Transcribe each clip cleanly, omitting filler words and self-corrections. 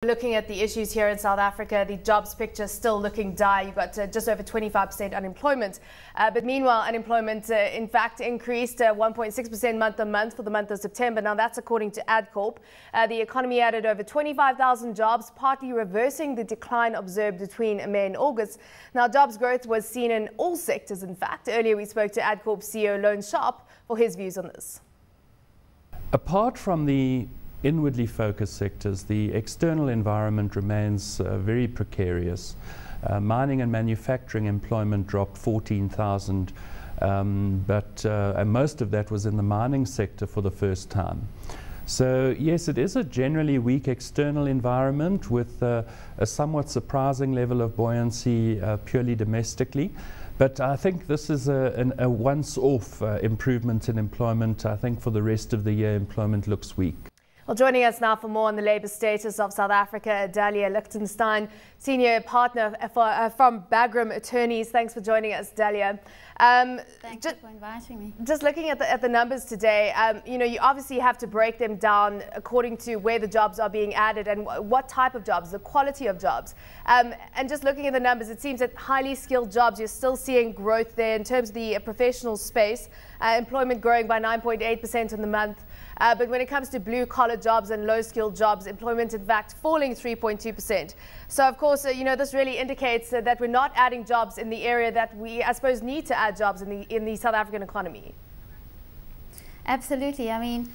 Looking at the issues here in South Africa, the jobs picture still looking dire. You've got just over 25% unemployment. But meanwhile, unemployment in fact increased 1.6% month on month for the month of September. Now that's according to AdCorp. The economy added over 25,000 jobs, partly reversing the decline observed between May and August. Now jobs growth was seen in all sectors in fact. Earlier we spoke to AdCorp CEO Lone Sharp for his views on this. Apart from the inwardly focused sectors, the external environment remains very precarious. Mining and manufacturing employment dropped 14,000, but most of that was in the mining sector for the first time. So yes, it is a generally weak external environment with a somewhat surprising level of buoyancy purely domestically. But I think this is a once-off improvement in employment. I think for the rest of the year, employment looks weak. Well, joining us now for more on the labour status of South Africa, Dalia Lichtenstein, Senior Partner from Bagram Attorneys. Thanks for joining us, Dalia. Thank you for inviting me. Just looking at the numbers today, you obviously have to break them down according to where the jobs are being added and what type of jobs, the quality of jobs. And just looking at the numbers, it seems that highly skilled jobs, you're still seeing growth there in terms of the professional space, employment growing by 9.8% in the month. But when it comes to blue-collar jobs and low-skilled jobs, employment, in fact, falling 3.2%. So, of course, this really indicates that we're not adding jobs in the area that we, I suppose, need to add jobs in the South African economy. Absolutely. I mean,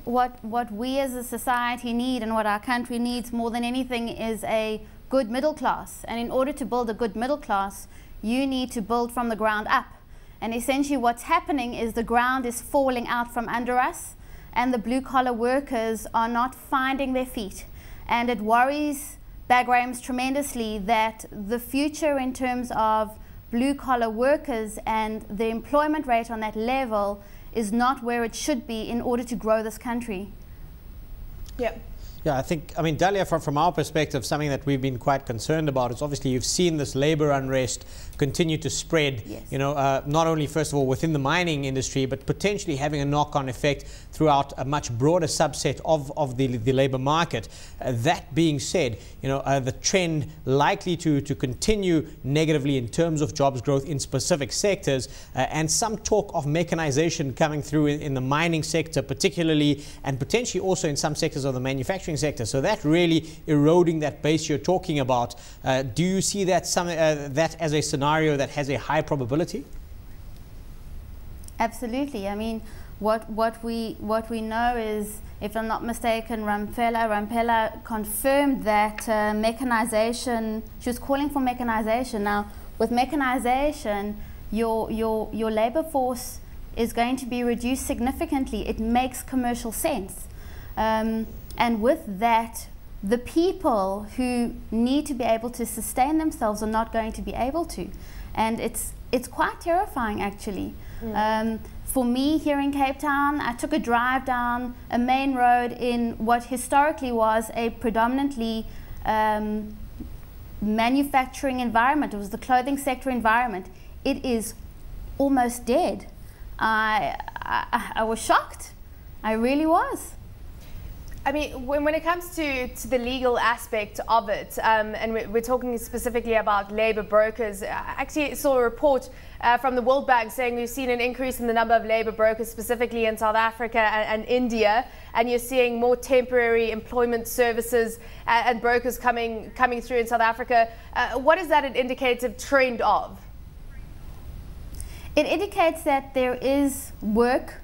what we as a society need and what our country needs more than anything is a good middle class. And in order to build a good middle class, you need to build from the ground up. And essentially what's happening is the ground is falling out from under us, and the blue-collar workers are not finding their feet. And it worries Bagrams tremendously that the future in terms of blue-collar workers and the employment rate on that level is not where it should be in order to grow this country. Yeah. Yeah, I mean, Dalia, from our perspective, something that we've been quite concerned about is obviously you've seen this labor unrest continue to spread, yes. Not only, first of all, within the mining industry, but potentially having a knock-on effect throughout a much broader subset of the labor market. That being said, the trend likely to continue negatively in terms of jobs growth in specific sectors, and some talk of mechanization coming through in the mining sector particularly, and potentially also in some sectors of the manufacturing sector. So that really eroding that base you're talking about. Do you see that that as a scenario that has a high probability? Absolutely. I mean, what we know is, if I'm not mistaken, Rampela confirmed that mechanization. She was calling for mechanization. Now, with mechanization, your labor force is going to be reduced significantly. It makes commercial sense. And with that, the people who need to be able to sustain themselves are not going to be able to. And it's quite terrifying, actually. Mm. For me, here in Cape Town, I took a drive down a main road in what historically was a predominantly manufacturing environment. It was the clothing sector environment. It is almost dead. I was shocked. I really was. I mean, when it comes to the legal aspect of it, and we're talking specifically about labour brokers, I actually saw a report from the World Bank saying we've seen an increase in the number of labour brokers specifically in South Africa and India, and you're seeing more temporary employment services and brokers coming through in South Africa. What is that an indicative trend of? It indicates that there is work,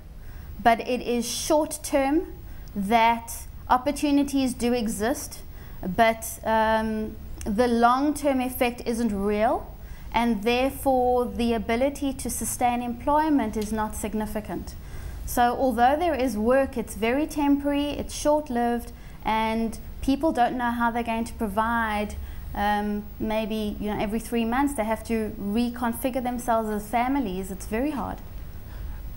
but it is short term, that opportunities do exist, but the long-term effect isn't real, and therefore the ability to sustain employment is not significant. So although there is work, it's very temporary, it's short-lived, and people don't know how they're going to provide. Maybe every 3 months they have to reconfigure themselves as families. It's very hard.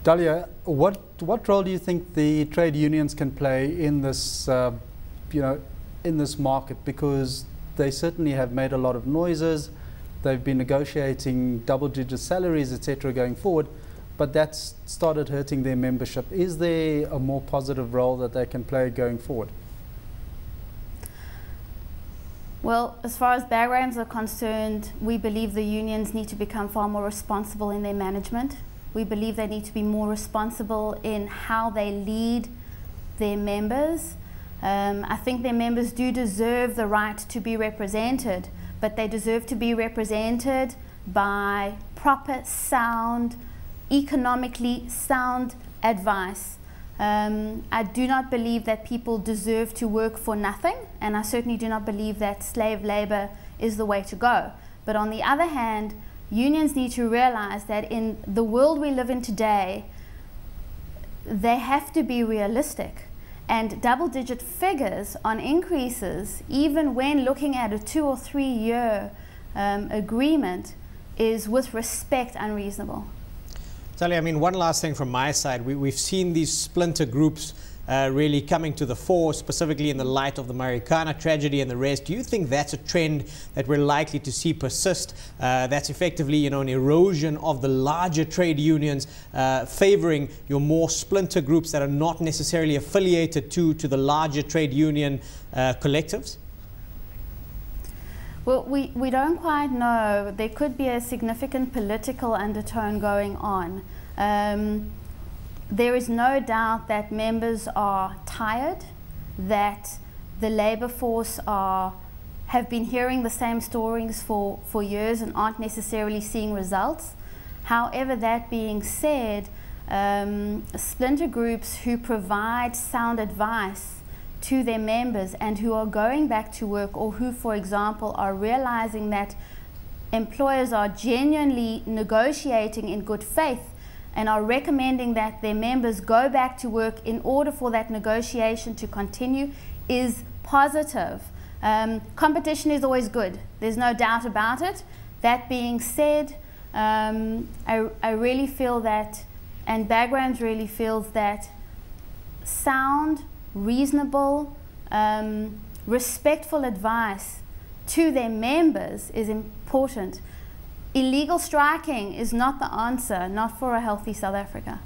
Dalia, what role do you think the trade unions can play in this, in this market? Because they certainly have made a lot of noises. They've been negotiating double-digit salaries, etc., going forward, but that's started hurting their membership. Is there a more positive role that they can play going forward? Well, as far as Bagrams are concerned, we believe the unions need to become far more responsible in their management. We believe they need to be more responsible in how they lead their members. I think their members do deserve the right to be represented, but they deserve to be represented by proper, sound, economically sound advice. I do not believe that people deserve to work for nothing, and I certainly do not believe that slave labor is the way to go. But on the other hand, unions need to realize that in the world we live in today, they have to be realistic. And double-digit figures on increases, even when looking at a 2 or 3 year agreement, is with respect unreasonable. Talia, I mean, one last thing from my side. We've seen these splinter groups really coming to the fore, specifically in the light of the Marikana tragedy and the rest. Do you think that's a trend that we're likely to see persist? That's effectively, you know, an erosion of the larger trade unions, favoring your more splinter groups that are not necessarily affiliated to the larger trade union collectives? Well, we don't quite know. There could be a significant political undertone going on. There is no doubt that members are tired, that the labor force have been hearing the same stories for years and aren't necessarily seeing results. However, that being said, splinter groups who provide sound advice to their members and who are going back to work, or who, for example, are realizing that employers are genuinely negotiating in good faith and are recommending that their members go back to work in order for that negotiation to continue, is positive. Competition is always good. There's no doubt about it. That being said, I really feel that, and Bagrams really feels that, sound, reasonable, respectful advice to their members is important. Illegal striking is not the answer, not for a healthy South Africa.